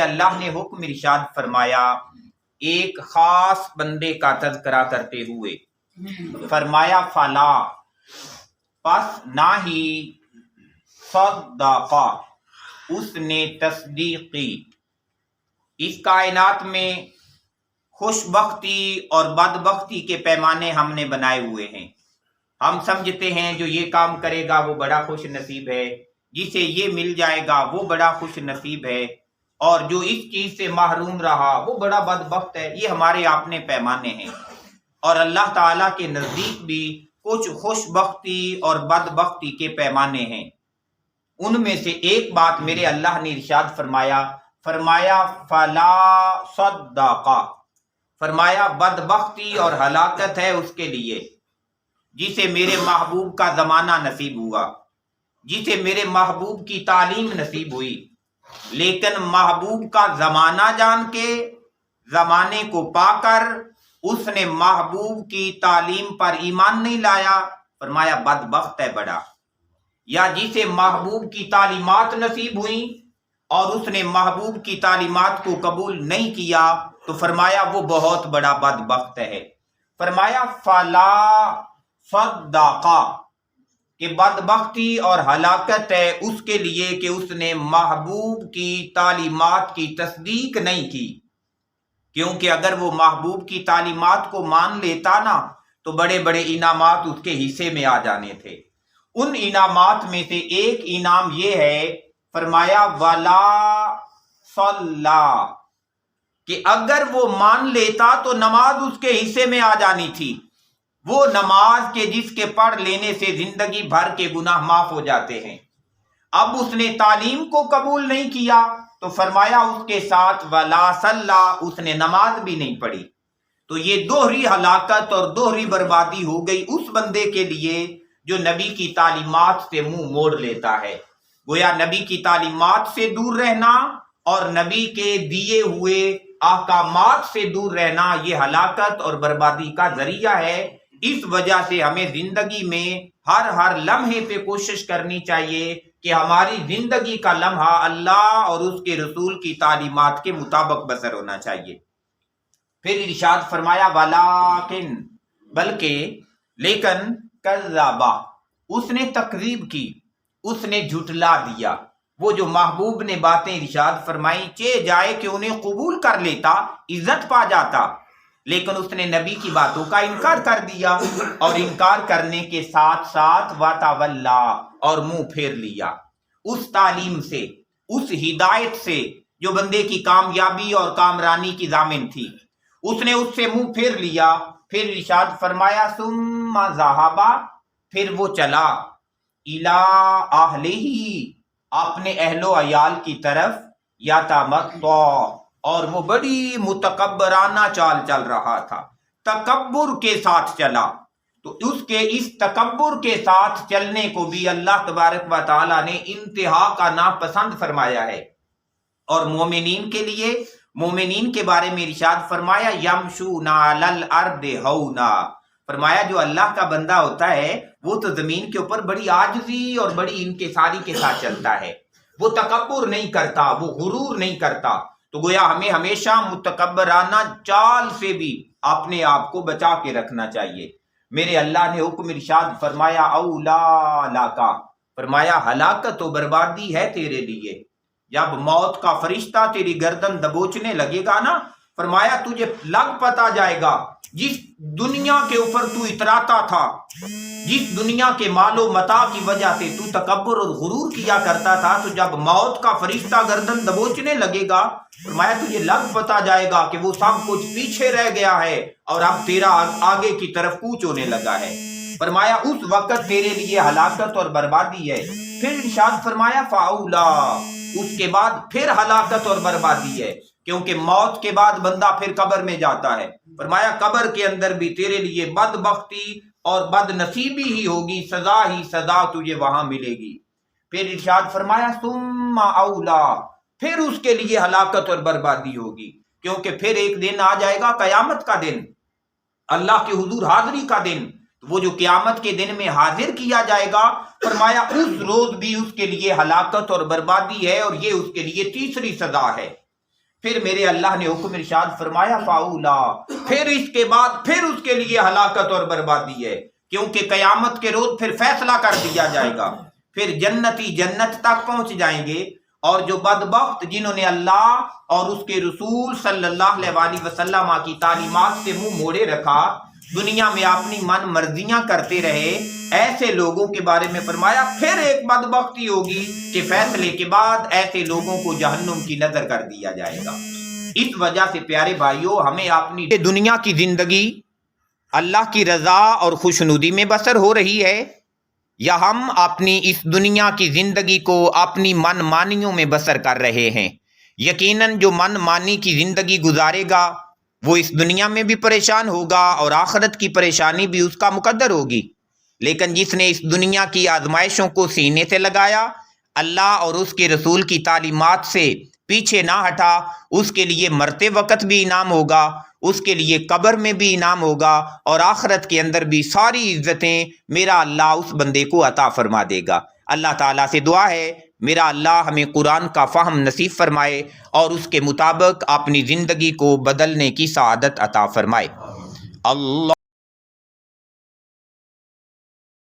اللہ نے حکم ارشاد فرمایا ایک خاص بندے کا تذکرہ کرتے ہوئے، فرمایا فلا، پس نہ ہی صدقہ، اس نے تصدیق کی۔ اس کائنات میں خوش بختی اور بدبختی کے پیمانے ہم نے بنائے ہوئے ہیں۔ ہم سمجھتے ہیں جو یہ کام کرے گا وہ بڑا خوش نصیب ہے، جسے یہ مل جائے گا وہ بڑا خوش نصیب ہے، اور جو اس چیز سے محروم رہا وہ بڑا بدبخت ہے۔ یہ ہمارے اپنے پیمانے ہیں، اور اللہ تعالیٰ کے نزدیک بھی کچھ خوش بختی اور بدبختی کے پیمانے ہیں۔ ان میں سے ایک بات میرے اللہ نے ارشاد فرمایا فلا صدقہ، فرمایا بدبختی اور ہلاکت ہے اس کے لیے جسے میرے محبوب کا زمانہ نصیب ہوا، جسے میرے محبوب کی تعلیم نصیب ہوئی، لیکن محبوب کا زمانہ جان کے، زمانے کو پا کر اس نے محبوب کی تعلیم پر ایمان نہیں لایا، فرمایا بدبخت ہے بڑا۔ یا جسے محبوب کی تعلیمات نصیب ہوئیں اور اس نے محبوب کی تعلیمات کو قبول نہیں کیا، تو فرمایا وہ بہت بڑا بدبخت ہے۔ فرمایا فلا صدقہ، کہ بدبختی اور ہلاکت ہے اس کے لیے کہ اس نے محبوب کی تعلیمات کی تصدیق نہیں کی، کیونکہ اگر وہ محبوب کی تعلیمات کو مان لیتا نا تو بڑے بڑے انعامات اس کے حصے میں آ جانے تھے۔ ان انعامات میں سے ایک انعام یہ ہے، فرمایا ولا صلا، کہ اگر وہ مان لیتا تو نماز اس کے حصے میں آ جانی تھی، وہ نماز کے جس کے پڑھ لینے سے زندگی بھر کے گناہ معاف ہو جاتے ہیں۔ اب اس نے تعلیم کو قبول نہیں کیا تو فرمایا اس کے ساتھ ولا صلا، اس نے نماز بھی نہیں پڑھی۔ تو یہ دوہری ہلاکت اور دوہری بربادی ہو گئی اس بندے کے لیے جو نبی کی تعلیمات سے منہ موڑ لیتا ہے۔ گویا نبی کی تعلیمات سے دور رہنا اور نبی کے دیے ہوئے احکامات سے دور رہنا یہ ہلاکت اور بربادی کا ذریعہ ہے۔ اس وجہ سے ہمیں زندگی میں ہر لمحے پہ کوشش کرنی چاہیے کہ ہماری زندگی کا لمحہ اللہ اور اس کے رسول کی تعلیمات کے مطابق بسر ہونا چاہیے۔ پھر ارشاد فرمایا ولیکن، بلکہ، لیکن کذبا، اس نے تکذیب کی، اس نے جھٹلا دیا۔ وہ جو محبوب نے باتیں ارشاد فرمائی چہ جائے کہ انہیں قبول کر لیتا، عزت پا جاتا، لیکن اس نے نبی کی باتوں کا انکار کر دیا، اور انکار کرنے کے ساتھ ساتھ وتولا، اور منہ پھیر لیا اس تعلیم سے، اس ہدایت سے جو بندے کی کامیابی اور کامرانی کی ضامن تھی، اس نے اس سے منہ پھیر لیا۔ پھر ارشاد فرمایا ثم ذهب، پھر وہ چلا الی اہلہ، اپنے اہل و عیال کی طرف، یتمطع، اور وہ بڑی متکبرانہ چال چل رہا تھا، تکبر کے ساتھ چلا۔ تو اس کے اس تکبر کے ساتھ چلنے کو بھی اللہ تبارک و تعالی نے انتہا کا ناپسند فرمایا ہے۔ اور مومنین کے لیے، مومنین کے بارے میں ارشاد فرمایا یمشون علی الارض ہونا، فرمایا جو اللہ کا بندہ ہوتا ہے وہ تو زمین کے اوپر بڑی عاجزی اور بڑی انکساری کے ساتھ چلتا ہے، وہ تکبر نہیں کرتا، وہ غرور نہیں کرتا۔ تو گویا ہمیں ہمیشہ متکبرانہ چال سے بھی اپنے آپ کو بچا کے رکھنا چاہیے۔ میرے اللہ نے حکم ارشاد فرمایا اولا لاکا، فرمایا ہلاکت و بربادی ہے تیرے لیے۔ جب موت کا فرشتہ تیری گردن دبوچنے لگے گا نا، فرمایا تجھے لگ پتا جائے گا جس دنیا کے اوپر تو اتراتا تھا، جس دنیا کے مال و متاع کی وجہ سے تو تکبر اور غرور کیا کرتا تھا، تو جب موت کا فرشتہ گردن دبوچنے لگے گا، فرمایا تجھے لگ پتا جائے گا کہ وہ سب کچھ پیچھے رہ گیا ہے اور اب تیرا آگے کی طرف کوچ ہونے لگا ہے۔ فرمایا اس وقت تیرے لیے ہلاکت اور بربادی ہے۔ پھر ارشاد فرمایا فاولا، اس کے بعد پھر ہلاکت اور بربادی ہے، کیونکہ موت کے بعد بندہ پھر قبر میں جاتا ہے۔ فرمایا قبر کے اندر بھی تیرے لیے بدبختی اور بد نصیبی ہی ہوگی، سزا ہی سزا تجھے وہاں ملے گی۔ پھر ارشاد فرمایا ثم اولا، پھر اس کے لیے ہلاکت اور بربادی ہوگی، کیونکہ پھر ایک دن آ جائے گا قیامت کا دن، اللہ کے حضور حاضری کا دن، وہ جو قیامت کے دن میں حاضر کیا جائے گا، فرمایا اس روز بھی اس کے لیے ہلاکت اور بربادی ہے، اور یہ اس کے لیے تیسری سزا ہے۔ پھر میرے اللہ نے حکم ارشاد فرمایا فاولا، پھر اس کے بعد پھر اس کے لیے ہلاکت اور بربادی ہے، کیونکہ قیامت کے روز پھر فیصلہ کر دیا جائے گا، پھر جنتی جنت تک پہنچ جائیں گے، اور جو بدبخت جنہوں نے اللہ اور اس کے رسول صلی اللہ علیہ وسلم کی تعلیمات سے منہ موڑے رکھا، دنیا میں اپنی من مرضیاں کرتے رہے، ایسے لوگوں کے بارے میں فرمایا پھر ایک بدبختی ہوگی کہ فیصلے کے بعد ایسے لوگوں کو جہنم کی نظر کر دیا جائے گا۔ اس وجہ سے پیارے بھائیوں، ہمیں اپنی دنیا کی زندگی اللہ کی رضا اور خوشنودی میں بسر ہو رہی ہے، یا ہم اپنی اس دنیا کی زندگی کو اپنی من مانیوں میں بسر کر رہے ہیں؟ یقیناً جو من مانی کی زندگی گزارے گا وہ اس دنیا میں بھی پریشان ہوگا اور آخرت کی پریشانی بھی اس کا مقدر ہوگی، لیکن جس نے اس دنیا کی آزمائشوں کو سینے سے لگایا، اللہ اور اس کے رسول کی تعلیمات سے پیچھے نہ ہٹا، اس کے لیے مرتے وقت بھی انعام ہوگا، اس کے لیے قبر میں بھی انعام ہوگا، اور آخرت کے اندر بھی ساری عزتیں میرا اللہ اس بندے کو عطا فرما دے گا۔ اللہ تعالیٰ سے دعا ہے میرا اللہ ہمیں قرآن کا فہم نصیب فرمائے اور اس کے مطابق اپنی زندگی کو بدلنے کی سعادت عطا فرمائے۔ اللہ